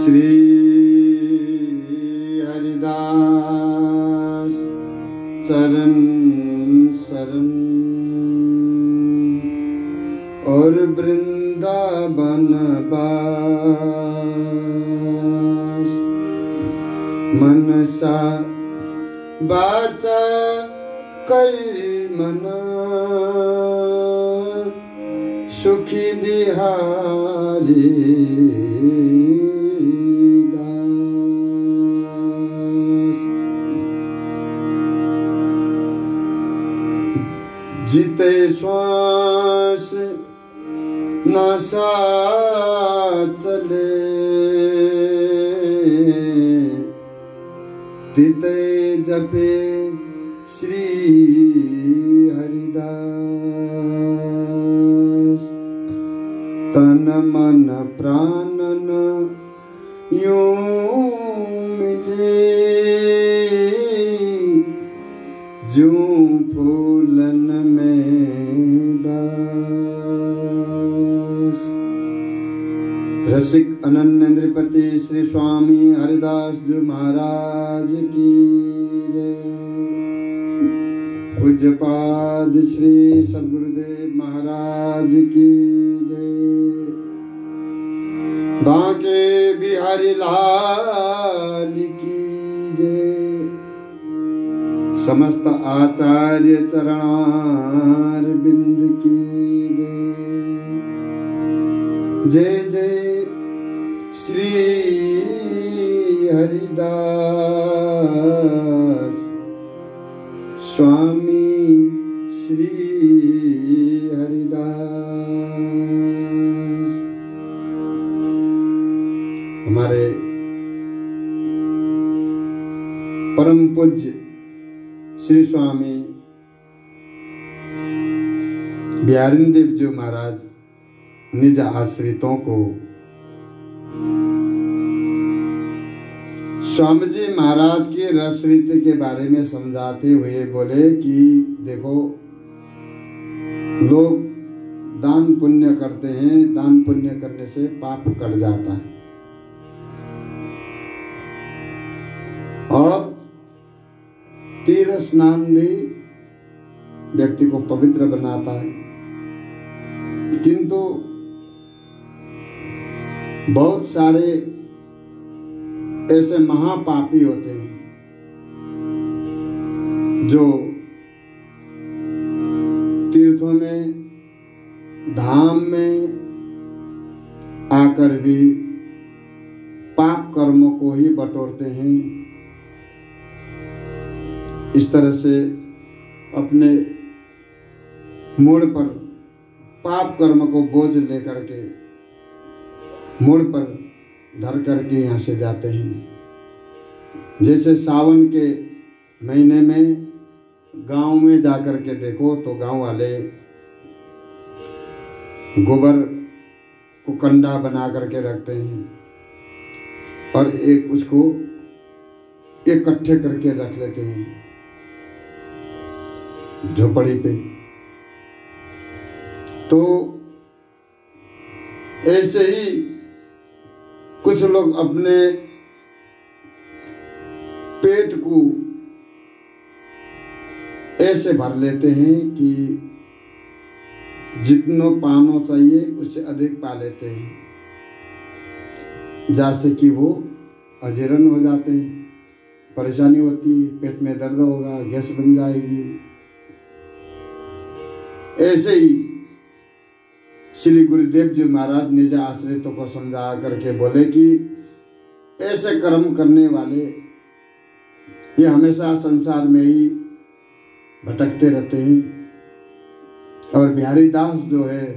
श्री हरिदास चरण शरण और वृंदावन बास। मनसा वाचा कर्मणा सुखी बिहारी दास। जीते श्वास नासा चले तिते जपे श्री हरिदास। तन मन प्राणन यूं मिले ज्यों फूलन में बास। रसिक अनन्य नृपति श्री स्वामी हरिदास जी महाराज की जय। पूज्यपाद श्री सद्गुरुदेव महाराज की जय। बांके बिहारी लाल की जय। समस्त आचार्य चरणार बिंद की जय। जय जय श्री हरिदास स्वामी श्री हरिदास। हमारे परम पूज्य श्री स्वामी बिहारी देव जी महाराज निज आश्रितों को स्वामी जी महाराज के रस रीति के बारे में समझाते हुए बोले कि देखो, लोग दान पुण्य करते हैं, दान पुण्य करने से पाप कट जाता है और तीर्थ स्नान भी व्यक्ति को पवित्र बनाता है। किंतु बहुत सारे ऐसे महापापी होते हैं जो तीर्थों में धाम में आकर भी पाप कर्मों को ही बटोरते हैं। इस तरह से अपने मूड पर पाप कर्म को बोझ लेकर के मूड पर धर करके यहाँ से जाते हैं। जैसे सावन के महीने में गांव में जाकर के देखो तो गांव वाले गोबर को कंडा बना करके रखते हैं और एक उसको इकट्ठे करके रख लेते हैं झोपड़ी पे। तो ऐसे ही कुछ लोग अपने पेट को ऐसे भर लेते हैं कि जितना पाना चाहिए उससे अधिक पा लेते हैं, जैसे कि वो अजीर्ण हो जाते हैं, परेशानी होती है, पेट में दर्द होगा, गैस बन जाएगी। ऐसे ही श्री गुरुदेव जी महाराज निज आश्रितों को समझा करके बोले कि ऐसे कर्म करने वाले ये हमेशा संसार में ही भटकते रहते हैं। और बिहारी दास जो है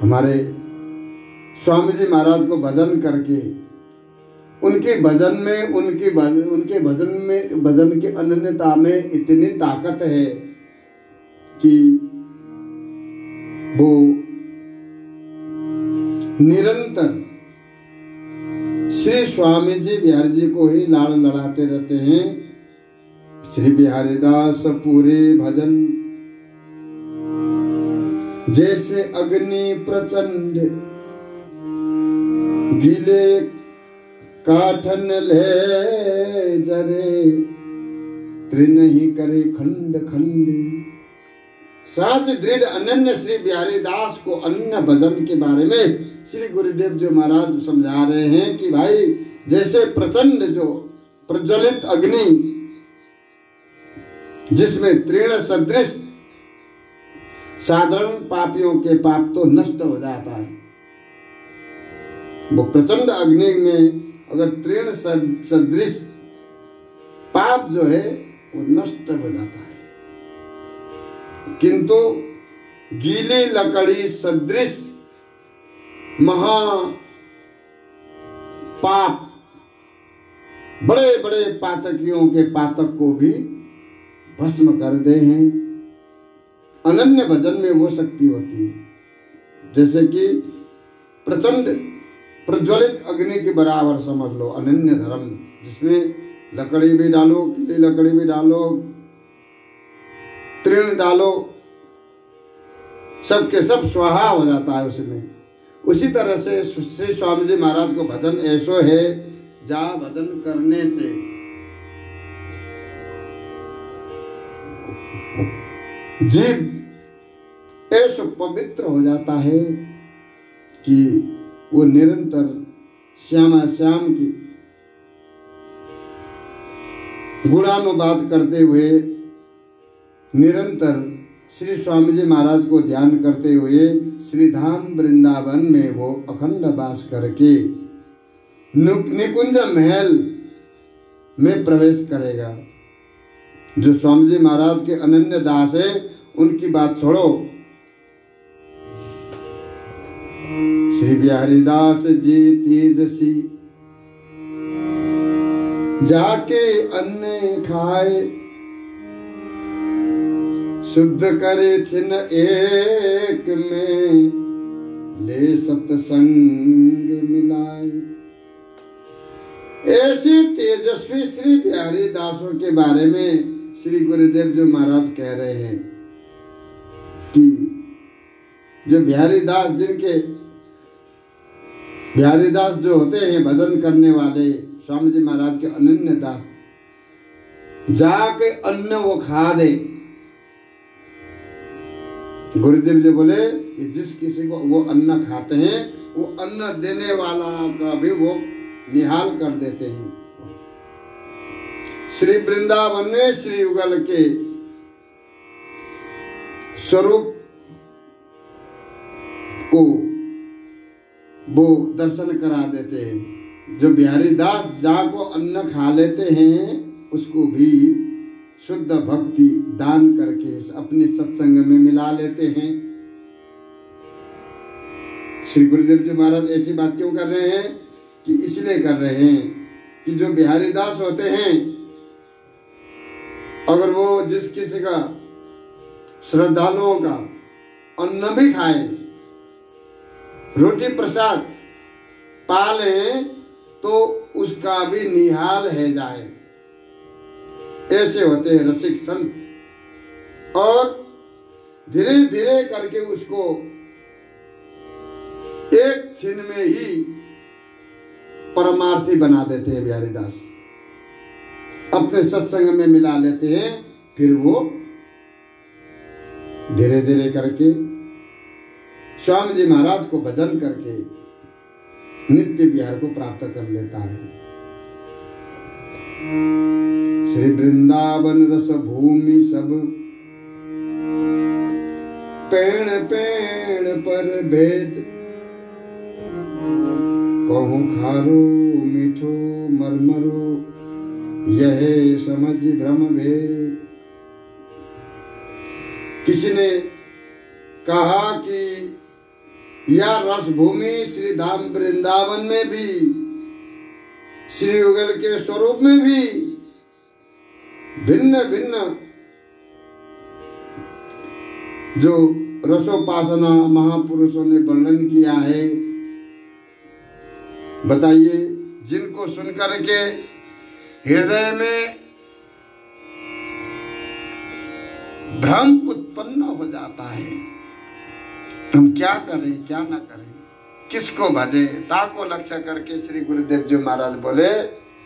हमारे स्वामी जी महाराज को भजन करके उनके भजन में भजन की अनन्यता में इतनी ताकत है कि वो निरंतर श्री स्वामी जी बिहारी जी को ही लाड़ लड़ाते रहते हैं। श्री बिहारी दास पूरे भजन जैसे अग्नि प्रचंड गीले काठन ले जरे तृण ही करे खंड खंड। साच दृढ़ अनन्य श्री बिहारी दास को अन्य भजन के बारे में श्री गुरुदेव जी महाराज समझा रहे हैं कि भाई जैसे प्रचंड जो प्रज्वलित अग्नि जिसमें तृण सदृश साधारण पापियों के पाप तो नष्ट हो जाता है, वो प्रचंड अग्नि में अगर तृण सदृश पाप जो है वो नष्ट हो जाता है, किंतु गीली लकड़ी सदृश महा पाप बड़े बड़े पातकियों के पातक को भी भस्म कर दे हैं। अनन्य भजन में वो शक्ति होती है जैसे कि प्रचंड प्रज्वलित अग्नि के बराबर समझ लो अनन्य धर्म, जिसमें लकड़ी भी डालो, गीली लकड़ी भी डालो, तृण डालो, सब के सब स्वाहा हो जाता है उसमें। उसी तरह से श्री स्वामी जी महाराज को भजन ऐसो है जहाँ भजन करने से जीव ऐसो पवित्र हो जाता है कि वो निरंतर श्यामा श्याम की गुणानुवाद करते हुए निरंतर श्री स्वामी जी महाराज को ध्यान करते हुए श्री धाम वृंदावन में वो अखंड वास करके निकुंज महल में प्रवेश करेगा। जो स्वामी जी महाराज के अनन्य दास है उनकी बात छोड़ो, श्री बिहारी दास जी तेजसी जाके अन्न खाए शुद्ध करे छिन एक में ले सत्संग मिलाए। ऐसी तेजस्वी श्री बिहारी दासों के बारे में श्री गुरुदेव जी महाराज कह रहे हैं कि जो बिहारी दास बिहारी दास जो होते हैं भजन करने वाले स्वामी जी महाराज के अनन्य दास, जाके अन्न वो खा दे। गुरुदेव जी बोले कि जिस किसी को वो अन्न खाते हैं वो अन्न देने वाला का भी वो निहाल कर देते हैं। श्री वृंदावन में श्री युगल के स्वरूप को वो दर्शन करा देते हैं। जो बिहारी दास जहाँ को अन्न खा लेते हैं उसको भी शुद्ध भक्ति दान करके अपने सत्संग में मिला लेते हैं। श्री गुरुदेव जी महाराज ऐसी बात क्यों कर रहे हैं कि इसलिए कर रहे हैं कि जो बिहारी दास होते हैं अगर वो जिस किसी का श्रद्धालुओं का अन्न भी खाए, रोटी प्रसाद पाले तो उसका भी निहाल है जाए। ऐसे होते हैं रसिक संत और धीरे धीरे करके उसको एक क्षण में ही परमार्थी बना देते हैं। बिहारी दास अपने सत्संग में मिला लेते हैं, फिर वो धीरे धीरे करके स्वामी जी महाराज को भजन करके नित्य विहार को प्राप्त कर लेता है। श्री वृंदावन रस भूमि सब पेड़ पेड़ पर भेद, कहूँ खारो मीठो मरमरो यह समझ भ्रम भेद। किसी ने कहा कि यह रस भूमि श्री धाम वृंदावन में भी श्री युगल के स्वरूप में भी भिन्न भिन्न जो रसोपासना महापुरुषों ने वर्णन किया है। बताइए, जिनको सुनकर के हृदय में भ्रम उत्पन्न हो जाता है, हम क्या करें क्या ना करें। किसको भजे, ताको लक्ष्य करके श्री गुरुदेव जी महाराज बोले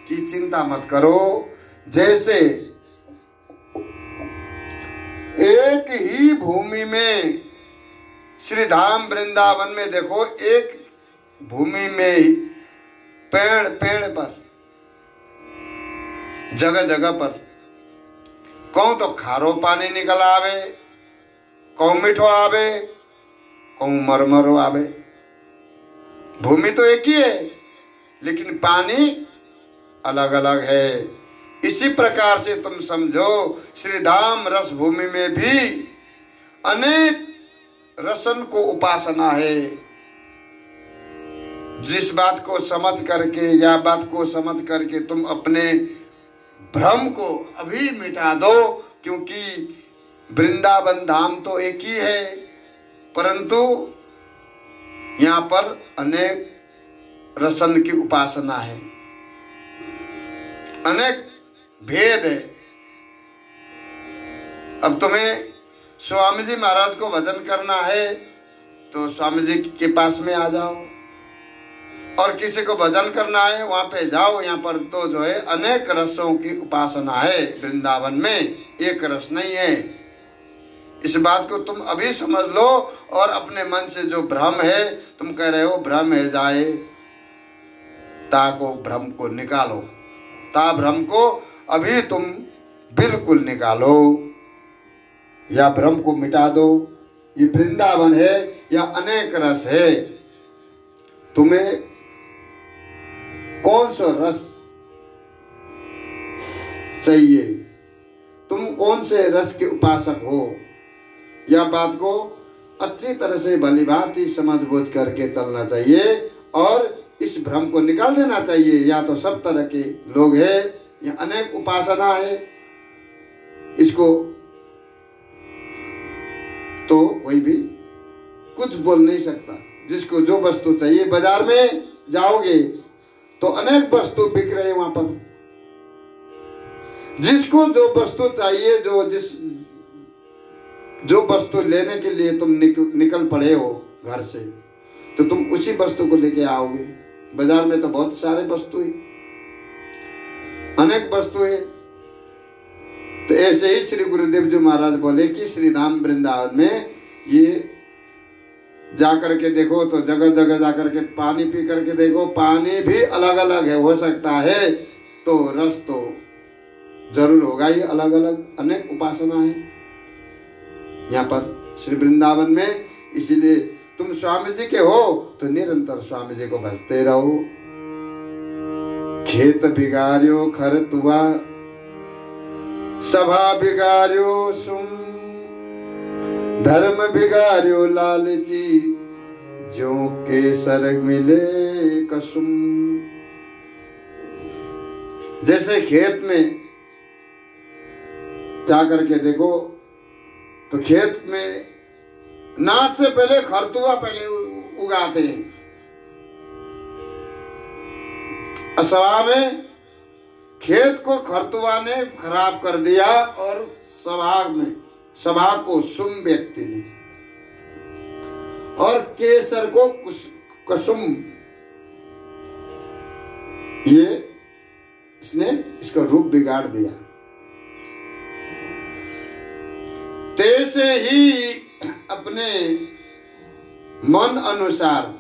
कि चिंता मत करो। जैसे एक ही भूमि में श्री धाम वृंदावन में देखो, एक भूमि में ही पेड़ पेड़ पर जगह जगह पर कहूं तो खारो पानी निकल आवे, कहूं मीठो आवे, कहूं मरमरो आवे। भूमि तो एक ही है लेकिन पानी अलग अलग है। इसी प्रकार से तुम समझो श्री धाम रस भूमि में भी अनेक रसन को उपासना है। जिस बात को समझ करके या बात को समझ करके तुम अपने भ्रम को अभी मिटा दो, क्योंकि वृंदावन धाम तो एक ही है परंतु यहाँ पर अनेक रसन की उपासना है, अनेक भेद है। अब तुम्हें स्वामी जी महाराज को भजन करना है तो स्वामी जी के पास में आ जाओ, और किसी को भजन करना है वहां पे जाओ। यहाँ पर तो जो है अनेक रसों की उपासना है, वृंदावन में एक रस नहीं है। इस बात को तुम अभी समझ लो और अपने मन से जो भ्रम है, तुम कह रहे हो भ्रम है जाए, ताको भ्रम को निकालो, ता भ्रम को अभी तुम बिल्कुल निकालो या भ्रम को मिटा दो। ये वृंदावन है या अनेक रस है, तुम्हें कौन सा रस चाहिए, तुम कौन से रस के उपासक हो, यह बात को अच्छी तरह से भली भांति समझ बूझ करके चलना चाहिए और इस भ्रम को निकाल देना चाहिए। या तो सब तरह के लोग हैं या अनेक उपासना है, इसको तो कोई भी कुछ बोल नहीं सकता। जिसको जो वस्तु चाहिए, बाजार में जाओगे तो अनेक वस्तु बिक रहे हैं वहां पर। जिसको जो वस्तु चाहिए, जो वस्तु लेने के लिए तुम निकल पड़े हो घर से, तो तुम उसी वस्तु को लेके आओगे। बाजार में तो बहुत सारे वस्तु है, अनेक वस्तु है। तो ऐसे ही श्री गुरुदेव जी महाराज बोले कि श्री धाम वृंदावन में ये जाकर के देखो तो जगह जगह जाकर के पानी पी करके देखो, पानी भी अलग अलग है। हो सकता है तो रस तो जरूर होगा ही अलग अलग, अनेक उपासना है यहाँ पर श्री वृंदावन में। इसीलिए तुम स्वामी जी के हो तो निरंतर स्वामी जी को भजते रहो। खेत बिगाड़ियो खरतुआ, सभा बिगाड़ियो सुम, धर्म बिगाड़ियो लालची, जो केसर मिले कसुम। जैसे खेत में जाकर के देखो तो खेत में नाच से पहले खरतुआ पहले उगाते हैं। असवा में खेत को खरतुआ ने खराब कर दिया और सभा को सुम व्यक्ति ने, और केसर को कसुम, ये इसने इसका रूप बिगाड़ दिया। तैसे ही अपने मन अनुसार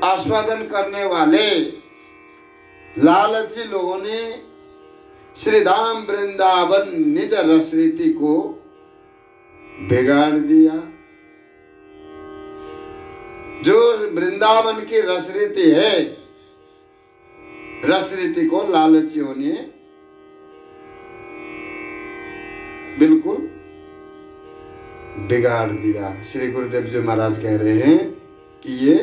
आस्वादन करने वाले लालची लोगों ने श्री धाम वृंदावन निज रस रीति को बिगाड़ दिया। जो वृंदावन की रस रीति है, रस रीति को लालचियों ने बिल्कुल बिगाड़ दिया। श्री गुरुदेव जी महाराज कह रहे हैं कि ये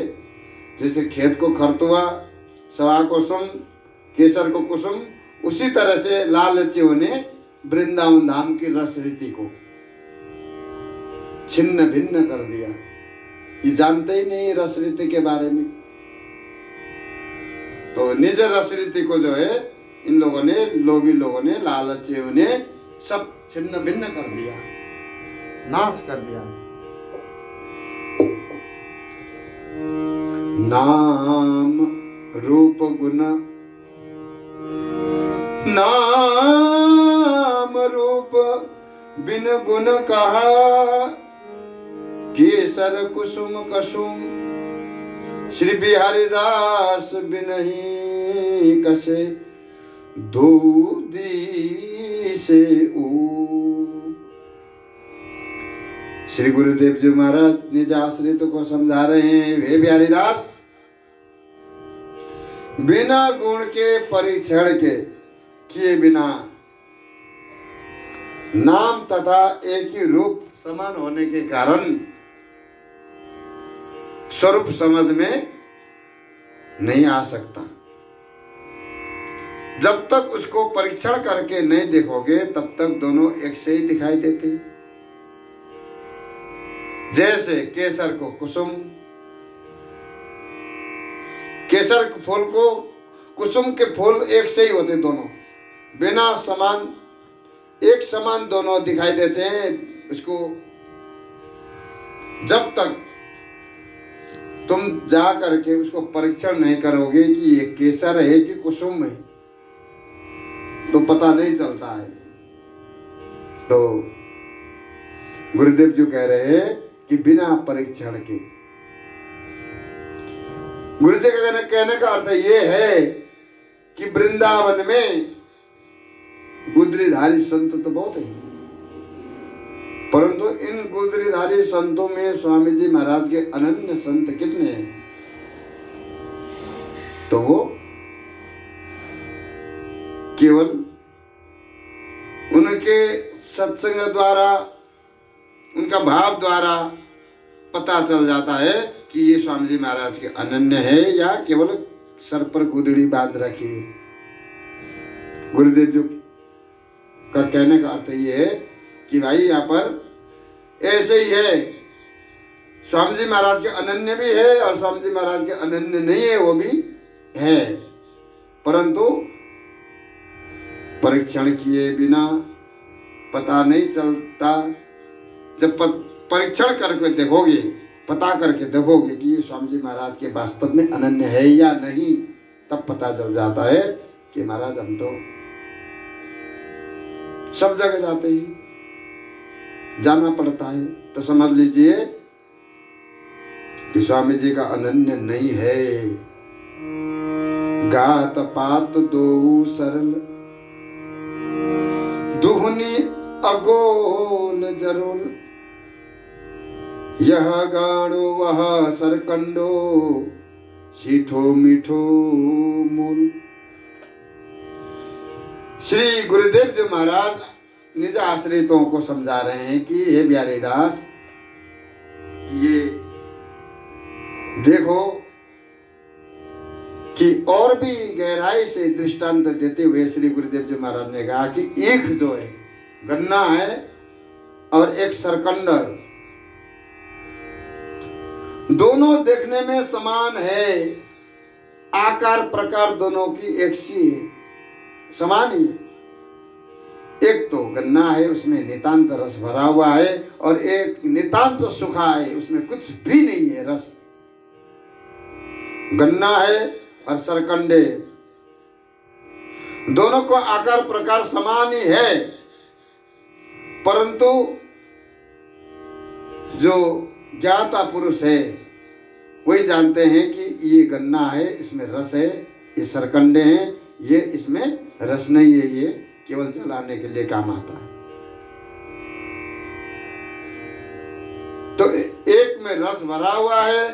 जैसे खेत को खरतुआ, सवा को सुम, केसर को कुसुम, उसी तरह से लालचियों ने वृंदावन धाम की रस रीति को छिन्न भिन्न कर दिया। ये जानते ही नहीं रस रीति के बारे में। तो निज रस रीति को जो है इन लोगों ने, लोभी लोगों ने, लालचियों ने सब छिन्न भिन्न कर दिया, नाश कर दिया। नाम रूप गुण, नाम रूप बिन गुण कहा, केसर कुसुम कसुम, श्री बिहारीदास बिनहि कसे, दूधी से ऊ। श्री गुरुदेव जी महाराज निज आश्रितों को समझा रहे हैं, वे बिहारीदास, बिना गुण के परीक्षण के किए बिना नाम तथा एक ही रूप समान होने के कारण स्वरूप समझ में नहीं आ सकता। जब तक उसको परीक्षण करके नहीं देखोगे तब तक दोनों एक से ही दिखाई देते। जैसे केसर को कुसुम, केसर के फूल को कुसुम के फूल एक से ही होते, दोनों बिना समान एक समान दोनों दिखाई देते हैं। उसको जब तक तुम जा करके उसको परीक्षण नहीं करोगे कि ये केसर है कि कुसुम है तो पता नहीं चलता है। तो गुरुदेव जी कह रहे हैं कि बिना परीक्षण के, गुरुदेव का कहने का अर्थ ये है कि वृंदावन में गुदरीधारी संत तो बहुत है, परंतु इन गुदरीधारी संतों में स्वामी जी महाराज के अनन्य संत कितने हैं? तो वो केवल उनके सत्संग द्वारा, उनका भाव द्वारा पता चल जाता है कि ये स्वामी जी महाराज के अनन्य है या केवल सर पर गुदड़ी बांध रखी। गुरुदेव जी का कहने का अर्थ ये है कि भाई यहाँ पर ऐसे ही है, स्वामी जी महाराज के अनन्य भी है और स्वामी जी महाराज के अनन्य नहीं है वो भी है, परंतु परीक्षण किए बिना पता नहीं चलता। जब परीक्षण करके देखोगे, पता करके देखोगे कि ये स्वामी जी महाराज के वास्तव में अनन्य है या नहीं, तब पता चल जाता है कि महाराज हम तो सब जगह जाते ही जाना पड़ता है। तो समझ लीजिए कि स्वामी जी का अनन्य नहीं है। गात पात दो सरल, दुहनी अगोल जरुल, यह गाड़ो वह सरकंडो, सीठो मीठो मूल। श्री गुरुदेव जी महाराज निज आश्रितों को समझा रहे हैं कि हे बिहारीदास, ये देखो कि और भी गहराई से दृष्टांत देते हुए श्री गुरुदेव जी महाराज ने कहा कि एक जो है गन्ना है और एक सरकंड, दोनों देखने में समान है, आकार प्रकार दोनों की एक सी है, समान ही है। एक तो गन्ना है उसमें नितांत रस भरा हुआ है और एक नितांत सूखा है, उसमें कुछ भी नहीं है रस। गन्ना है और सरकंडे, दोनों को आकार प्रकार समान ही है, परंतु जो ज्ञाता पुरुष है वही जानते हैं कि ये गन्ना है, इसमें रस है, ये सरकंडे हैं, ये इसमें रस नहीं है, ये केवल जलाने के लिए काम आता है। तो एक में रस भरा हुआ है,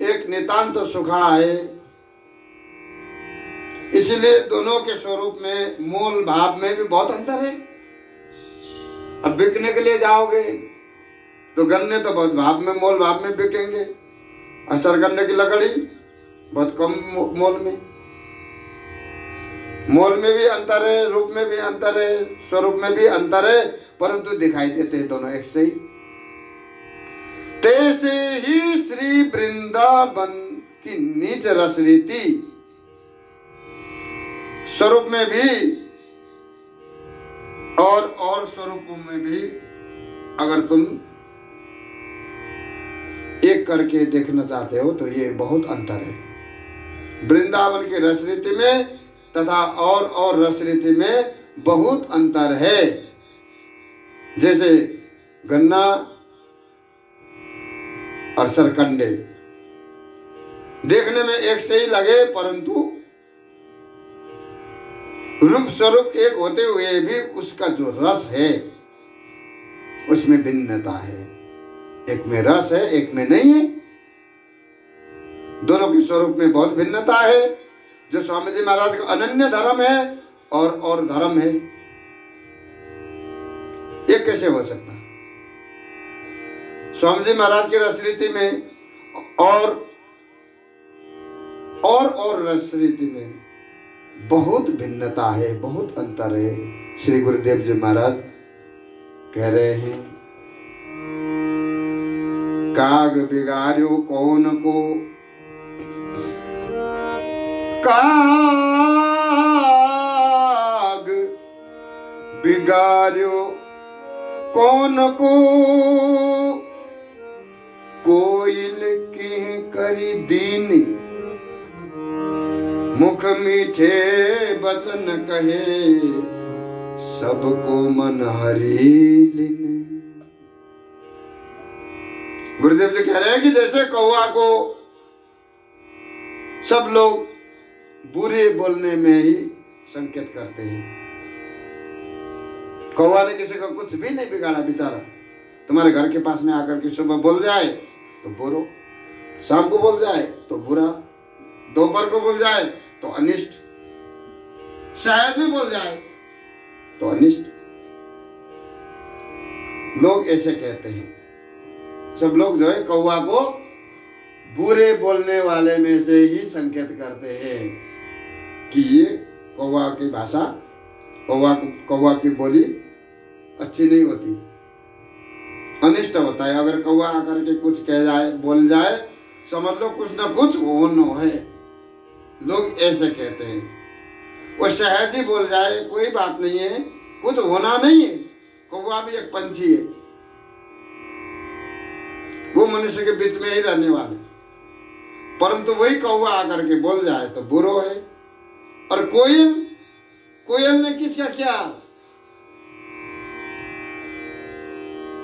एक नितांत सूखा है, इसलिए दोनों के स्वरूप में मूल भाव में भी बहुत अंतर है। अब बिकने के लिए जाओगे तो गन्ने तो बहुत भाव में, मोल भाव में बिकेंगे, और सरगन्ने की लकड़ी बहुत कम मोल में भी अंतर है, रूप में भी अंतर है, स्वरूप में भी अंतर है, परंतु दिखाई देते हैं दोनों एक से ही। तैसे ही श्री वृंदावन की निज रस रीति स्वरूप में भी और स्वरूपों में भी अगर तुम एक करके देखना चाहते हो तो ये बहुत अंतर है। वृंदावन की रस रीति में तथा और रस रीति में बहुत अंतर है। जैसे गन्ना और सरकंडे देखने में एक से ही लगे, परंतु रूप स्वरूप एक होते हुए भी उसका जो रस है उसमें भिन्नता है। एक में रस है, एक में नहीं है। दोनों के स्वरूप में बहुत भिन्नता है। जो स्वामी जी महाराज का अनन्य धर्म है और धर्म है, ये कैसे हो सकता? स्वामी जी महाराज की रस रीति में और रस रीति में बहुत भिन्नता है, बहुत अंतर है। श्री गुरुदेव जी महाराज कह रहे हैं, काग बिगाड़ो कौन को, काग बिगाड़ो कौन को, कोयल की करी दीनी, मुख मीठे बचन कहे, सबको मन हरीलिन। गुरुदेव जी कह रहे हैं कि जैसे कौवा को सब लोग बुरे बोलने में ही संकेत करते हैं। कौवा ने किसी का कुछ भी नहीं बिगाड़ा बेचारा। तुम्हारे घर के पास में आकर के सुबह बोल जाए तो बुरो, शाम को बोल जाए तो बुरा, दोपहर को बोल जाए तो अनिष्ट, शायद भी बोल जाए तो अनिष्ट। लोग ऐसे कहते हैं। सब लोग जो है कौवा को बुरे बोलने वाले में से ही संकेत करते हैं कि ये कौवा की भाषा, कौवा की बोली अच्छी नहीं होती, अनिष्ट होता है। अगर कौवा आकर के कुछ कह जाए, बोल जाए, समझ लो कुछ ना कुछ होना है। लोग ऐसे कहते हैं। वो सहज ही बोल जाए कोई बात नहीं है, कुछ होना नहीं है। कौवा भी एक पंछी है, वो मनुष्य के बीच में ही रहने वाले, परंतु वही कौवा आकर के बोल जाए तो बुरो है। और कोयल ने किसका क्या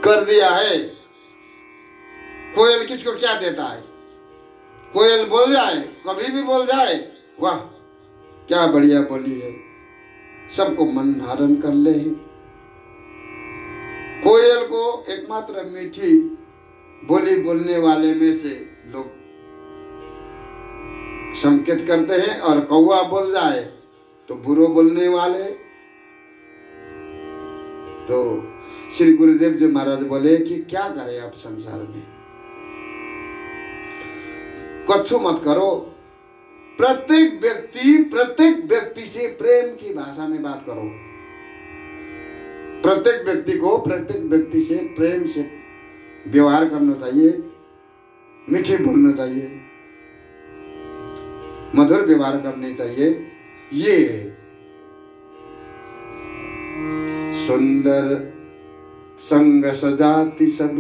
कर दिया है? कोयल किसको क्या देता है? कोयल बोल जाए, कभी भी बोल जाए, वाह क्या बढ़िया बोली है, सबको मन हरण कर ले। कोयल को एकमात्र मीठी बोली बोलने वाले में से लोग संकेत करते हैं, और कौवा बोल जाए तो बुरो बोलने वाले। तो श्री गुरुदेव जी महाराज बोले कि क्या करें आप संसार में, कछु मत करो। प्रत्येक व्यक्ति से प्रेम की भाषा में बात करो। प्रत्येक व्यक्ति से प्रेम से व्यवहार करना चाहिए, मीठे बोलना चाहिए, मधुर व्यवहार करने चाहिए। ये सुंदर संग सजाति सब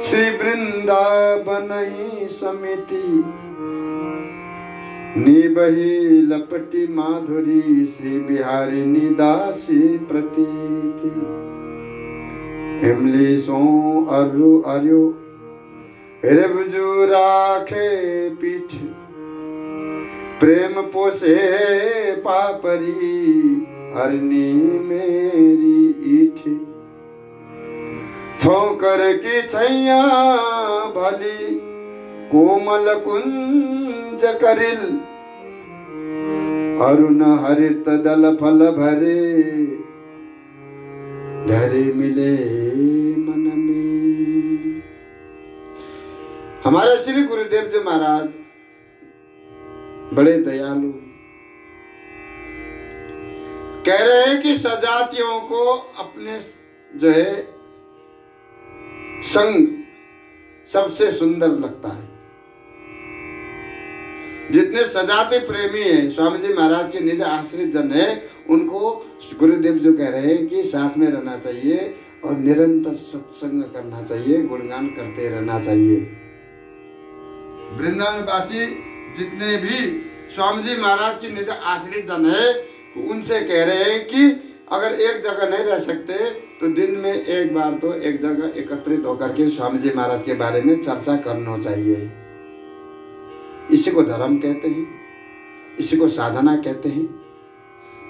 श्री वृंदावन ही समिति, निबही लपटी माधुरी श्री बिहारी निदासी प्रतीति। इमली सो अर्रु अर्यो रिवजू राखे पीठ, प्रेम पोसे पापरी हरनी मेरी ईठ। छोकर की छैया भली कोमल कुंज करिल, अरुण हरित दल फल भरे धरे मिले मन में। हमारे श्री गुरुदेव जी महाराज बड़े दयालु कह रहे हैं कि सजातियों को अपने जो है संग सबसे सुंदर लगता है। जितने सजाती प्रेमी हैं, स्वामी जी महाराज के निज आश्रित जन है, उनको गुरुदेव जो कह रहे हैं कि साथ में रहना चाहिए और निरंतर सत्संग करना चाहिए, गुणगान करते रहना चाहिए। वृंदावन वासी जितने भी स्वामी जी महाराज की निज आश्रित जन है, उनसे कह रहे हैं कि अगर एक जगह नहीं रह सकते तो दिन में एक बार तो एक जगह एकत्रित होकर के स्वामी जी महाराज के बारे में चर्चा करना चाहिए। इसी को धर्म कहते हैं, इसी को साधना कहते हैं।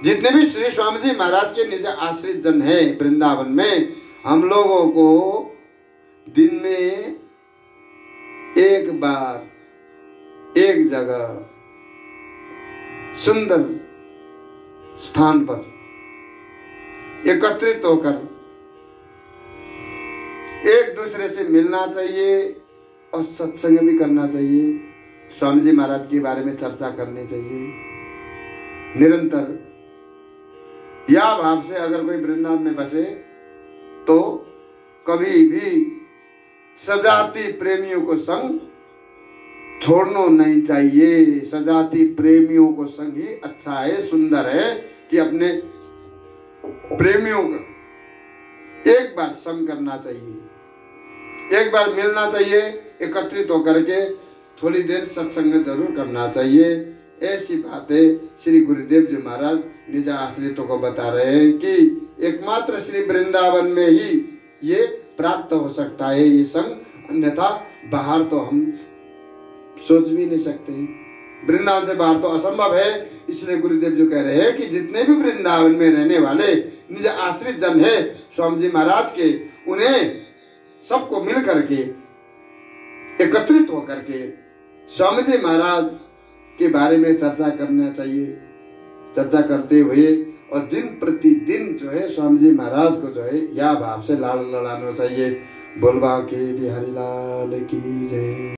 जितने भी श्री स्वामी जी महाराज के निज आश्रित जन है वृंदावन में, हम लोगों को दिन में एक बार एक जगह सुंदर स्थान पर एकत्रित होकर एक दूसरे से मिलना चाहिए और सत्संग भी करना चाहिए। स्वामी जी महाराज के बारे में चर्चा करनी चाहिए। निरंतर या भाव से अगर कोई वृंदावन में बसे तो कभी भी सजाती प्रेमियों को संग छोड़ना नहीं चाहिए। सजाती प्रेमियों को संग ही अच्छा है, सुंदर है कि अपने प्रेमियों का एक बार संग करना चाहिए, एक बार मिलना चाहिए, एकत्रित होकर के थोड़ी देर सत्संग जरूर करना चाहिए। ऐसी बातें श्री गुरुदेव जी महाराज निज आश्रितों को बता रहे हैं कि एकमात्र श्री वृंदावन में ही ये प्राप्त हो सकता है ये संग, अन्यथा बाहर तो हम सोच भी नहीं सकते। वृंदावन से बाहर तो असंभव है। इसलिए गुरुदेव जी कह रहे हैं कि जितने भी वृंदावन में रहने वाले निज आश्रित जन है स्वामी जी महाराज के, उन्हें सबको मिल करके एकत्रित होकर के स्वामी जी महाराज के बारे में चर्चा करना चाहिए। चर्चा करते हुए और दिन प्रतिदिन जो है स्वामी जी महाराज को जो है या भाव से लाल लड़ाना चाहिए। बोलबा के बिहारी लाल की जय।